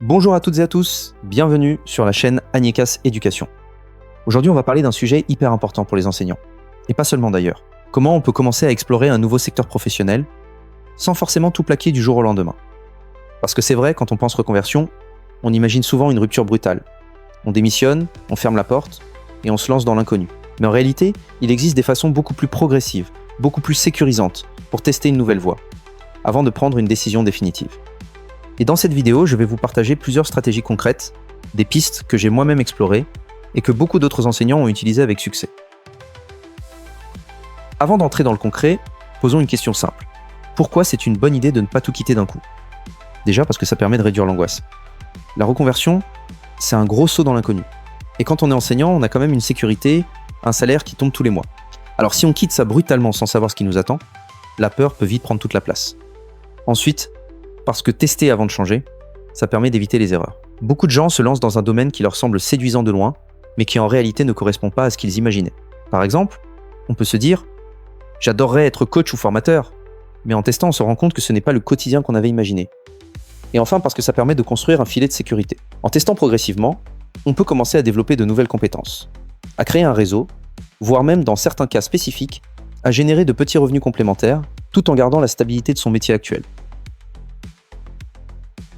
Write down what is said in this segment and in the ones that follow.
Bonjour à toutes et à tous, bienvenue sur la chaîne Agnekas Éducation. Aujourd'hui, on va parler d'un sujet hyper important pour les enseignants. Et pas seulement d'ailleurs. Comment on peut commencer à explorer un nouveau secteur professionnel sans forcément tout plaquer du jour au lendemain. Parce que c'est vrai, quand on pense reconversion, on imagine souvent une rupture brutale. On démissionne, on ferme la porte et on se lance dans l'inconnu. Mais en réalité, il existe des façons beaucoup plus progressives, beaucoup plus sécurisantes pour tester une nouvelle voie, avant de prendre une décision définitive. Et dans cette vidéo, je vais vous partager plusieurs stratégies concrètes, des pistes que j'ai moi-même explorées et que beaucoup d'autres enseignants ont utilisées avec succès. Avant d'entrer dans le concret, posons une question simple. Pourquoi c'est une bonne idée de ne pas tout quitter d'un coup ? Déjà parce que ça permet de réduire l'angoisse. La reconversion, c'est un gros saut dans l'inconnu. Et quand on est enseignant, on a quand même une sécurité, un salaire qui tombe tous les mois. Alors si on quitte ça brutalement sans savoir ce qui nous attend, la peur peut vite prendre toute la place. Ensuite, parce que tester avant de changer, ça permet d'éviter les erreurs. Beaucoup de gens se lancent dans un domaine qui leur semble séduisant de loin, mais qui en réalité ne correspond pas à ce qu'ils imaginaient. Par exemple, on peut se dire « J'adorerais être coach ou formateur », mais en testant, on se rend compte que ce n'est pas le quotidien qu'on avait imaginé. Et enfin, parce que ça permet de construire un filet de sécurité. En testant progressivement, on peut commencer à développer de nouvelles compétences, à créer un réseau, voire même dans certains cas spécifiques, à générer de petits revenus complémentaires, tout en gardant la stabilité de son métier actuel.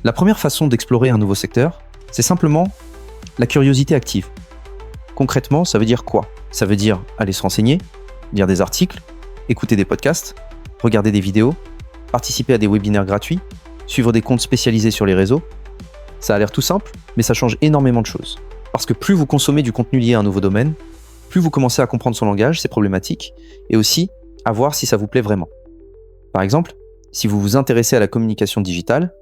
La première façon d'explorer un nouveau secteur, c'est simplement la curiosité active. Concrètement, ça veut dire quoi ? Ça veut dire aller se renseigner, lire des articles, écouter des podcasts, regarder des vidéos, participer à des webinaires gratuits, suivre des comptes spécialisés sur les réseaux. Ça a l'air tout simple, mais ça change énormément de choses. Parce que plus vous consommez du contenu lié à un nouveau domaine, plus vous commencez à comprendre son langage, ses problématiques, et aussi à voir si ça vous plaît vraiment. Par exemple, si vous vous intéressez à la communication digitale,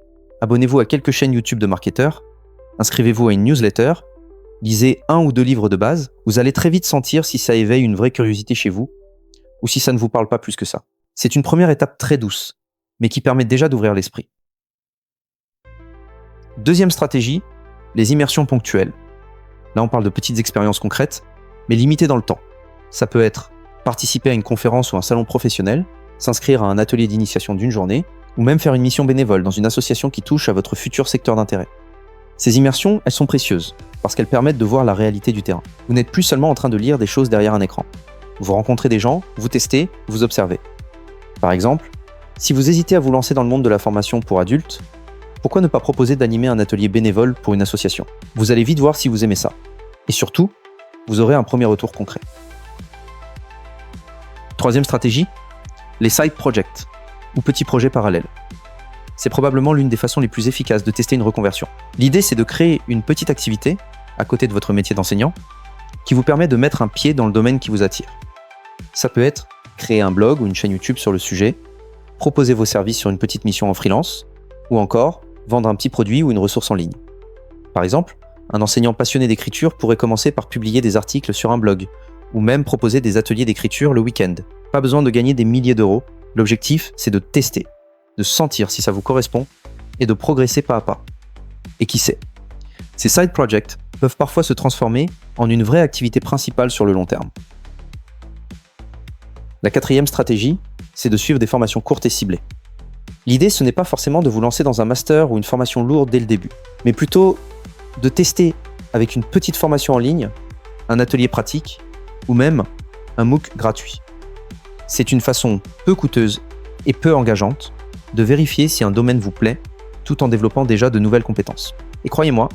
abonnez-vous à quelques chaînes YouTube de marketeurs, inscrivez-vous à une newsletter, lisez 1 ou 2 livres de base, vous allez très vite sentir si ça éveille une vraie curiosité chez vous, ou si ça ne vous parle pas plus que ça. C'est une première étape très douce, mais qui permet déjà d'ouvrir l'esprit. Deuxième stratégie, les immersions ponctuelles. Là, on parle de petites expériences concrètes, mais limitées dans le temps. Ça peut être participer à une conférence ou un salon professionnel, s'inscrire à un atelier d'initiation d'une journée, ou même faire une mission bénévole dans une association qui touche à votre futur secteur d'intérêt. Ces immersions, elles sont précieuses, parce qu'elles permettent de voir la réalité du terrain. Vous n'êtes plus seulement en train de lire des choses derrière un écran. Vous rencontrez des gens, vous testez, vous observez. Par exemple, si vous hésitez à vous lancer dans le monde de la formation pour adultes, pourquoi ne pas proposer d'animer un atelier bénévole pour une association ? Vous allez vite voir si vous aimez ça. Et surtout, vous aurez un premier retour concret. Troisième stratégie, les side projects, ou petits projets parallèles. C'est probablement l'une des façons les plus efficaces de tester une reconversion. L'idée, c'est de créer une petite activité, à côté de votre métier d'enseignant, qui vous permet de mettre un pied dans le domaine qui vous attire. Ça peut être créer un blog ou une chaîne YouTube sur le sujet, proposer vos services sur une petite mission en freelance, ou encore vendre un petit produit ou une ressource en ligne. Par exemple, un enseignant passionné d'écriture pourrait commencer par publier des articles sur un blog, ou même proposer des ateliers d'écriture le week-end. Pas besoin de gagner des milliers d'euros, l'objectif c'est de tester, de sentir si ça vous correspond et de progresser pas à pas. Et qui sait, ces side projects peuvent parfois se transformer en une vraie activité principale sur le long terme. La quatrième stratégie, c'est de suivre des formations courtes et ciblées. L'idée, ce n'est pas forcément de vous lancer dans un master ou une formation lourde dès le début, mais plutôt de tester avec une petite formation en ligne, un atelier pratique ou même un MOOC gratuit. C'est une façon peu coûteuse et peu engageante de vérifier si un domaine vous plaît tout en développant déjà de nouvelles compétences. Et croyez-moi,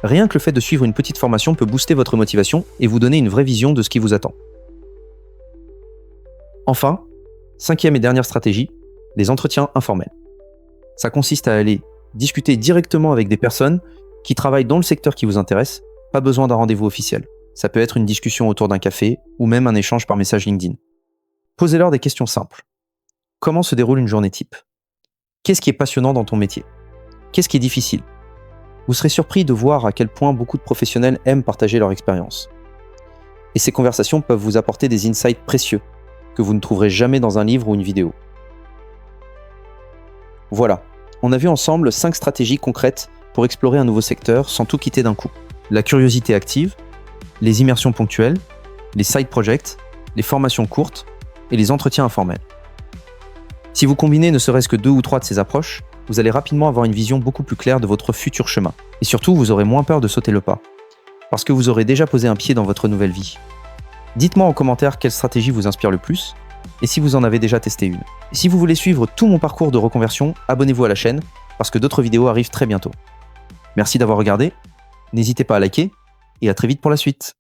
rien que le fait de suivre une petite formation peut booster votre motivation et vous donner une vraie vision de ce qui vous attend. Enfin, cinquième et dernière stratégie, les entretiens informels. Ça consiste à aller discuter directement avec des personnes qui travaillent dans le secteur qui vous intéresse, pas besoin d'un rendez-vous officiel. Ça peut être une discussion autour d'un café ou même un échange par message LinkedIn. Posez-leur des questions simples. Comment se déroule une journée type ? Qu'est-ce qui est passionnant dans ton métier ? Qu'est-ce qui est difficile ? Vous serez surpris de voir à quel point beaucoup de professionnels aiment partager leur expérience. Et ces conversations peuvent vous apporter des insights précieux que vous ne trouverez jamais dans un livre ou une vidéo. Voilà, on a vu ensemble 5 stratégies concrètes pour explorer un nouveau secteur sans tout quitter d'un coup. La curiosité active, les immersions ponctuelles, les side projects, les formations courtes et les entretiens informels. Si vous combinez ne serait-ce que 2 ou 3 de ces approches, vous allez rapidement avoir une vision beaucoup plus claire de votre futur chemin. Et surtout, vous aurez moins peur de sauter le pas, parce que vous aurez déjà posé un pied dans votre nouvelle vie. Dites-moi en commentaire quelle stratégie vous inspire le plus, et si vous en avez déjà testé une. Et si vous voulez suivre tout mon parcours de reconversion, abonnez-vous à la chaîne, parce que d'autres vidéos arrivent très bientôt. Merci d'avoir regardé, n'hésitez pas à liker, et à très vite pour la suite.